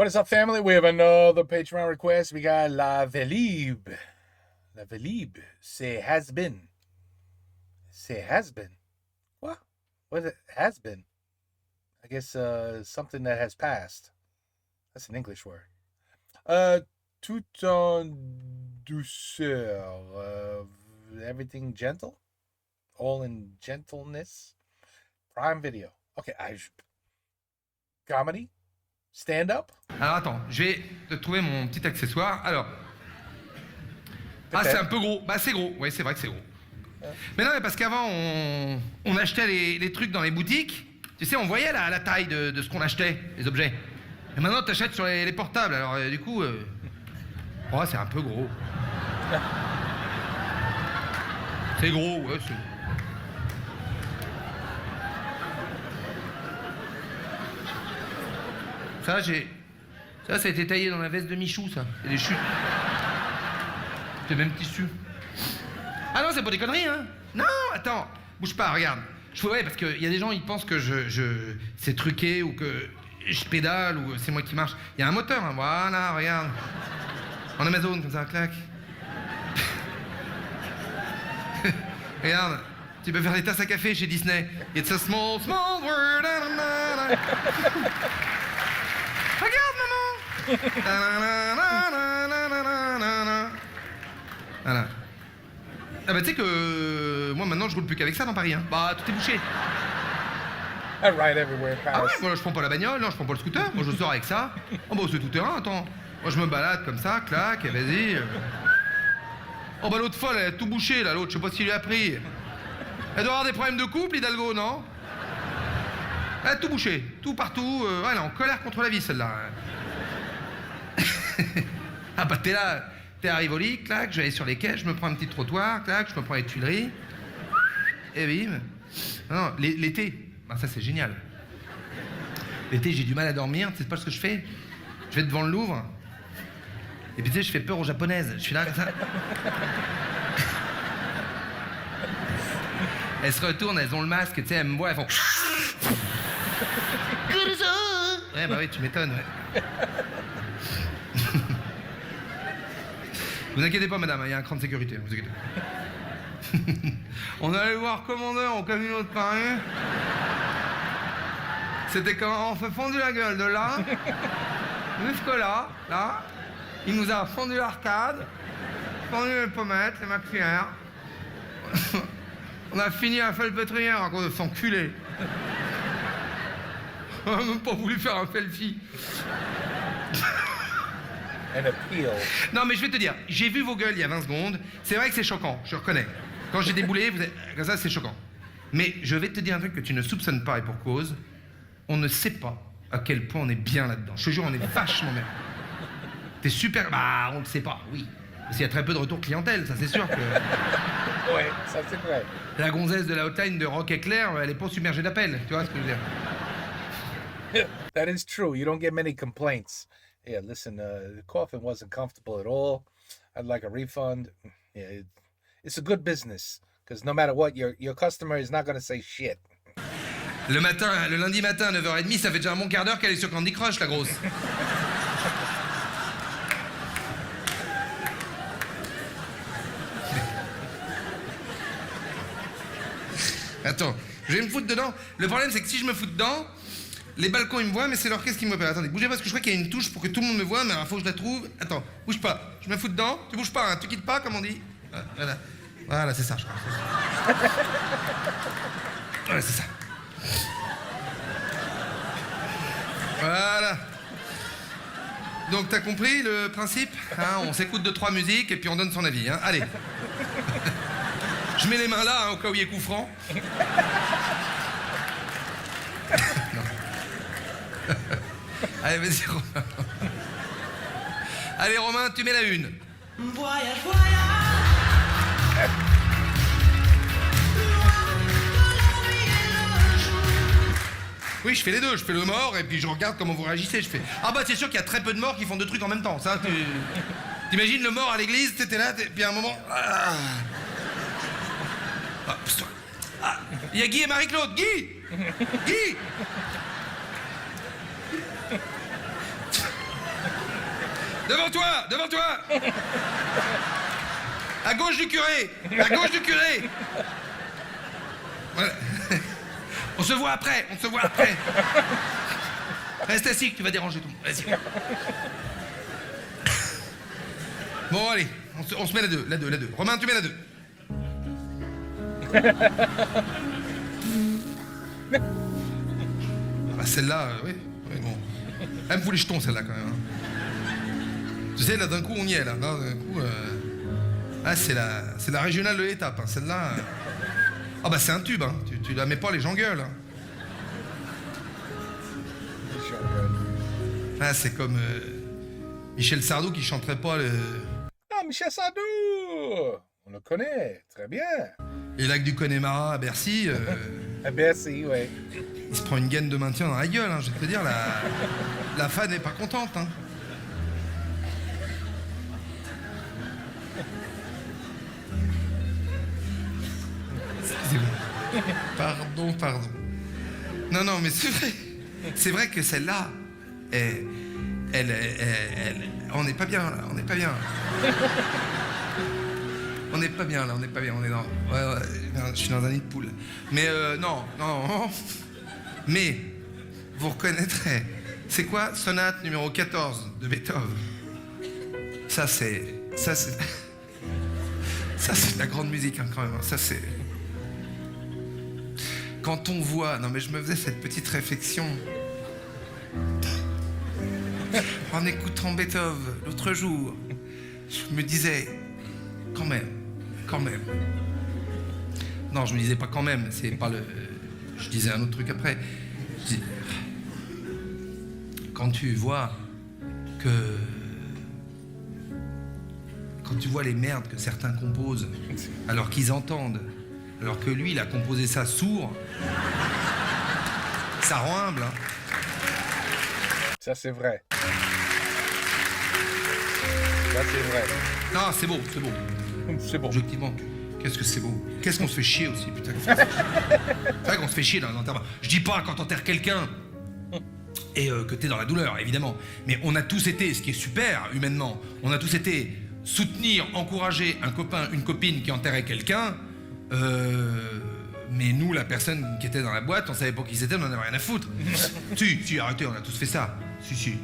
What is up, family? We have another Patreon request. We got La Velib. La Velib. Say has been. Say has been. What? What is it? Has been? I guess something that has passed. That's an English word. Tout en douceur. Everything gentle? All in gentleness? Prime Video. Okay, comedy? Stand-up? Alors attends, je vais te trouver mon petit accessoire. Alors. Ah, c'est un peu gros. Bah, c'est gros. Oui, c'est vrai que c'est gros. Mais non, mais parce qu'avant, on achetait les trucs dans les boutiques. Tu sais, on voyait la taille de ce qu'on achetait, les objets. Et maintenant, t'achètes sur les portables. Alors, du coup, oh, c'est un peu gros. C'est gros, ouais, c'est... Ça, ça a été taillé dans la veste de Michou, ça. Et des chutes. C'est le même tissu. Ah non, c'est pas des conneries, hein. Non, attends. Bouge pas, regarde. Ouais, parce qu'il y a des gens, ils pensent que c'est truqué ou que je pédale ou c'est moi qui marche. Il y a un moteur, hein. Voilà, regarde. En Amazon, comme ça, clac. Regarde. Tu peux faire des tasses à café chez Disney. It's a small, small word. Regarde, maman. Voilà. Ah bah tu sais que moi maintenant je roule plus qu'avec ça dans Paris, hein. Bah tout est bouché. I ride everywhere, Ah ouais, moi je prends pas la bagnole, non, je prends pas le scooter, moi je sors avec ça. Oh bah c'est tout terrain, attends. Moi je me balade comme ça, clac, et vas-y. Oh bah l'autre folle, elle a tout bouché là, l'autre, je sais pas s'il lui a pris. Elle doit avoir des problèmes de couple, Hidalgo, non? Elle a tout bouché, tout partout, elle est en colère contre la vie celle-là. Ah bah t'es là, t'es à Rivoli, clac, je vais aller sur les quais, je me prends un petit trottoir, clac, je me prends les Tuileries, et bim. Non, l'été, bah ça c'est génial. L'été j'ai du mal à dormir, tu sais pas ce que je fais? Je vais devant le Louvre, et puis tu sais, je fais peur aux japonaises, je suis là comme ça. Elles se retournent, elles ont le masque, tu sais, elles me voient, elles font... Ouais, bah oui, tu m'étonnes, ouais. Vous inquiétez pas, madame, il y a un cran de sécurité, vous inquiétez pas. On allait voir commandeur au casino de Paris. C'était quand on s'est fondu la gueule de là jusque là, là. Il nous a fondu l'arcade, fondu les pommettes, les maxillaires. On a fini à Felpétrière à cause de s'enculer. On a même pas voulu faire un selfie. An appeal. Non, mais je vais te dire, j'ai vu vos gueules il y a 20 secondes. C'est vrai que c'est choquant, je reconnais. Quand j'ai déboulé, vous êtes... comme ça, c'est choquant. Mais je vais te dire un truc que tu ne soupçonnes pas et pour cause. On ne sait pas à quel point on est bien là-dedans. Je te jure, on est vachement bien. T'es super... Bah, on ne sait pas, oui. Parce qu'il y a très peu de retour clientèle, ça c'est sûr que... Ouais, ça c'est vrai. La gonzesse de la hotline de Rock Éclair, elle est pas submergée d'appels, tu vois ce que je veux dire. That is true. You don't get many complaints. Yeah, listen, the coffin wasn't comfortable at all. I'd like a refund. Yeah, it's a good business because no matter what, your customer is not going to say shit. Le lundi matin à 9h30, ça fait déjà un bon quart d'heure qu'elle est sur Candy Crush, la grosse. Attends, je vais me foutre dedans. Le problème, c'est que si je me fous dedans, les balcons, ils me voient, mais c'est l'orchestre qui me repère. Attendez, bougez pas, parce que je crois qu'il y a une touche pour que tout le monde me voie, mais il faut que je la trouve. Attends, bouge pas. Je me fous dedans, tu bouges pas, hein, tu quittes pas, comme on dit. Voilà, voilà, c'est ça, je crois. Voilà, c'est ça. Voilà. Donc, t'as compris le principe, hein? On s'écoute 2-3 musiques et puis on donne son avis, hein? Allez. Je mets les mains là, hein, au cas où il y ait coup franc. Allez, vas-y, Romain. Allez, Romain, tu mets la une. Voyage, voyage. Oui, je fais les deux. Je fais le mort et puis je regarde comment vous réagissez. Je fais... Ah bah, c'est sûr qu'il y a très peu de morts qui font deux trucs en même temps. Ça, t'imagines le mort à l'église, t'étais là, puis à un moment... Ah, pousse-toi. Ah, il y a Guy et Marie-Claude. Guy! Guy! Devant toi! Devant toi! À gauche du curé! À gauche du curé! Voilà. On se voit après! On se voit après! Reste assis que tu vas déranger tout le monde. Vas-y. Bon, allez, on se met la 2, la 2, la 2. Romain, tu mets la 2. Ah, celle-là, oui, bon. Elle me fout les jetons, celle-là, quand même. Hein. Tu sais, là, d'un coup, on y est, là. Là, d'un coup, ah, c'est la régionale de l'étape, hein. Celle-là... Ah, bah, c'est un tube, hein. Tu la mets pas, les gens gueulent, hein. Ah, c'est comme Michel Sardou qui chanterait pas le... Ah, Michel Sardou! On le connaît, très bien. Les lacs du Connemara à Bercy. À Bercy, ouais. Il se prend une gaine de maintien dans la gueule, hein, je vais te dire, la fan n'est pas contente. Hein. Excusez-moi. Pardon. Non, mais c'est vrai. C'est vrai que celle-là, on n'est pas bien, là, on n'est pas bien. On n'est pas bien, là, on n'est pas bien, on est dans... Ouais, je suis dans un nid de poule. Mais non. Mais, vous reconnaîtrez, c'est quoi sonate numéro 14 de Beethoven? Ça, c'est de la grande musique, hein, quand même. Ça, c'est... Quand on voit... Non, mais je me faisais cette petite réflexion... En écoutant Beethoven l'autre jour, je me disais, quand même. Non, je me disais pas quand même, c'est pas le... Je disais un autre truc après. Quand tu vois les merdes que certains composent, alors qu'ils entendent, alors que lui, il a composé ça sourd, ça rend humble, hein. Ça, c'est vrai. Ça, c'est vrai. Non, c'est beau. C'est bon. Objectivement, qu'est-ce que c'est beau. Qu'est-ce qu'on se fait chier aussi, putain. C'est vrai qu'on se fait chier dans l'enterrement. Je dis pas quand t'enterres quelqu'un et que t'es dans la douleur, évidemment. Mais on a tous été, ce qui est super, humainement, on a tous été soutenir, encourager un copain, une copine qui enterrait quelqu'un. Mais nous, la personne qui était dans la boîte, on savait pas qui c'était, on en avait rien à foutre. si, arrêtez, on a tous fait ça. Si.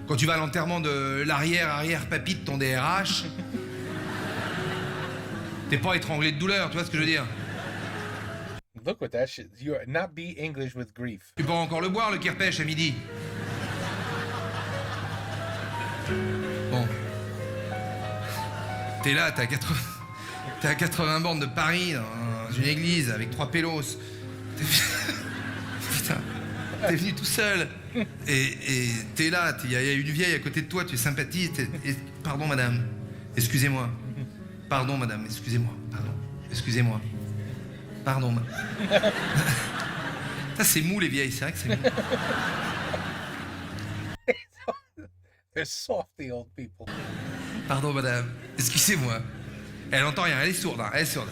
Quand tu vas à l'enterrement de l'arrière-papy de ton DRH, t'es pas étranglé de douleur, tu vois ce que je veux dire? Look at that shit. You're not be English with grief. Tu peux encore le boire, le kirpèche, à midi. Bon. T'es là, t'es à 80 bornes de Paris, dans une église, avec 3 pélos. Putain, t'es venu tout seul. Et t'es là, il y a une vieille à côté de toi, tu es sympathique. Pardon, madame. Excusez-moi. Pardon, madame, excusez-moi. Pardon. Excusez-moi. Pardon, madame. Ça, c'est mou, les vieilles, c'est vrai que c'est mou. They're soft, the old people. Pardon, madame. Excusez-moi. Elle entend rien, elle est sourde, hein, elle est sourde.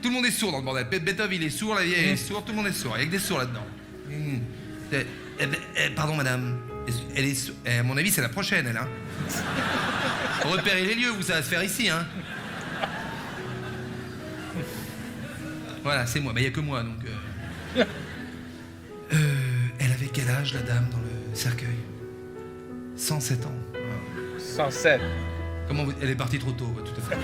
Tout le monde est sourd dans le bordel. Beethoven, il est sourd, la vieille, elle est sourde, tout le monde est sourd. Il y a que des sourds là-dedans. Pardon, madame. Elle est à mon avis, c'est la prochaine, elle, hein. Repérez les lieux où ça va se faire ici, hein. Voilà, c'est moi. Bah, il n'y a que moi, donc... Elle avait quel âge, la dame, dans le cercueil? 107 ans. 107. Comment vous... Elle est partie trop tôt, ouais, tout à fait.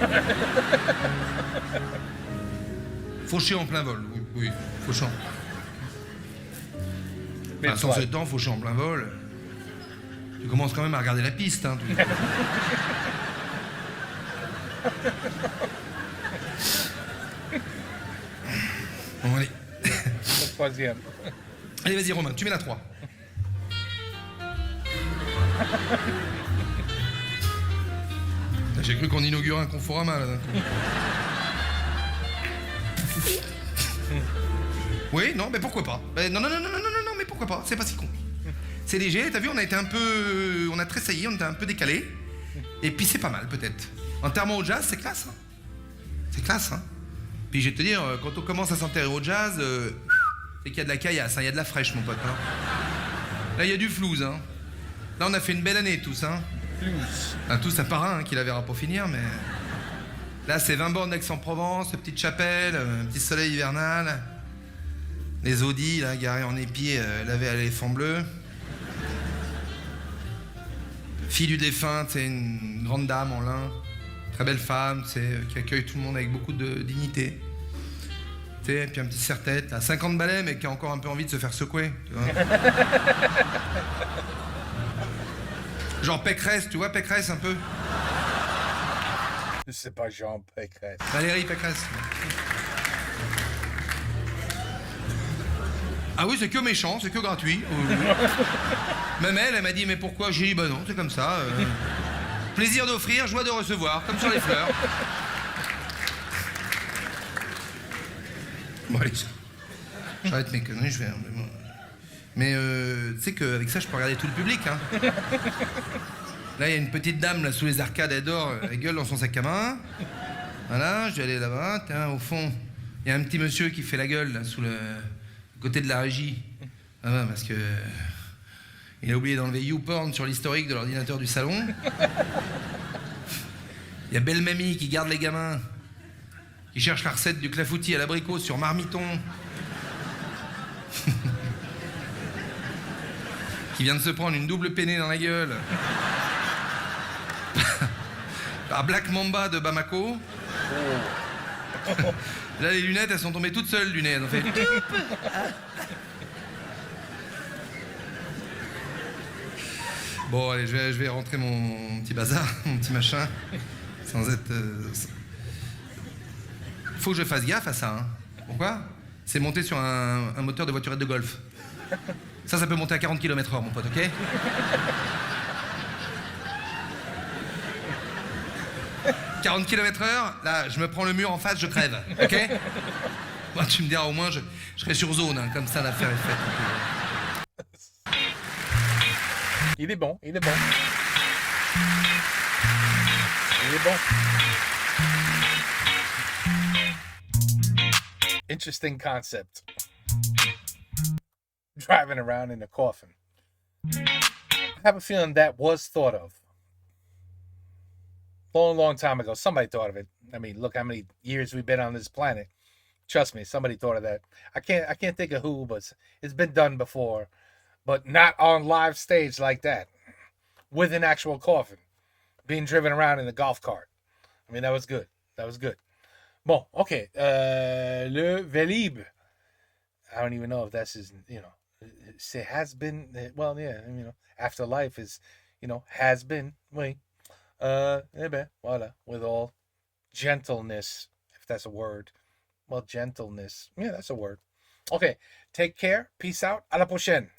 Fauché en plein vol, oui, fauchant. Enfin, 107 ans, fauché en plein vol. Tu commences quand même à regarder la piste, hein. Bon, allez. Le troisième. Allez, vas-y, Romain, tu mets la 3. J'ai cru qu'on inaugurait un Conforama, là, d'un coup. Oui, non, mais pourquoi pas? Non, mais pourquoi pas? C'est pas si con. C'est léger, t'as vu, on a été un peu... On a tressailli, on était un peu décalé. Et puis c'est pas mal, peut-être. Enterrement au jazz, c'est classe, hein. C'est classe, hein. Puis je vais te dire, quand on commence à s'enterrer au jazz, c'est qu'il y a de la caillasse, hein, il y a de la fraîche, mon pote. Hein. Là, il y a du flouze, hein. Là, on a fait une belle année, tous, hein. plus. Enfin, tout ça par un, qui la verra pas finir, mais... Là, c'est 20 bornes d'Aix-en-Provence, petite chapelle, un petit soleil hivernal. Les Audi, là, garés en épi, lavés à l'éléphant bleu. Fille du défunt, c'est une grande dame en lin. Très belle femme, qui accueille tout le monde avec beaucoup de dignité. Et puis un petit serre-tête, là, 50 balais, mais qui a encore un peu envie de se faire secouer. Tu vois. Genre Pécresse, tu vois Pécresse un peu? C'est pas Jean Pécresse. Valérie Pécresse. Ah oui, c'est que méchant, c'est que gratuit. Même elle m'a dit, mais pourquoi? J'ai dit, bah non, c'est comme ça. Plaisir d'offrir, joie de recevoir, comme sur les fleurs. Bon, allez, j'arrête mes conneries, je vais... Mais tu sais qu'avec ça, je peux regarder tout le public, hein. Là, il y a une petite dame, là, sous les arcades, elle dort, elle gueule dans son sac à main. Voilà, je vais aller là-bas. Tiens, au fond, il y a un petit monsieur qui fait la gueule, là, sous le côté de la régie. Ah ben, parce que... il a oublié d'enlever YouPorn sur l'historique de l'ordinateur du salon. Il y a Belle Mamie qui garde les gamins, qui cherche la recette du clafoutis à l'abricot sur Marmiton. Qui vient de se prendre une double peinée dans la gueule. Par Black Mamba de Bamako. Là, les lunettes, elles sont tombées toutes seules du nez. Elles ont fait... Bon, allez, je vais rentrer mon petit bazar, mon petit machin, sans être... Faut que je fasse gaffe à ça, hein. Pourquoi? C'est monter sur un moteur de voiturette de golf. Ça peut monter à 40 km/h, mon pote, ok? « 40 km/h, là, je me prends le mur en face, je crève, ok? Moi, tu me diras, au moins, je serai sur zone, hein, comme ça, l'affaire est faite. Il est bon, il est bon. Il est bon. Interesting concept. Driving around in a coffin. I have a feeling that was thought of. Long time ago. Somebody thought of it. I mean, look how many years we've been on this planet. Trust me, somebody thought of that. I can't think of who, but it's been done before. But not on live stage like that. With an actual coffin. Being driven around in a golf cart. I mean, that was good. That was good. Bon, okay. Le Vélib. I don't even know if that's his, it has been, well, yeah, afterlife is, has been, oui. Eh ben, voilà, with all gentleness, if that's a word. Well, gentleness, yeah, that's a word. Okay, take care, peace out, à la prochaine.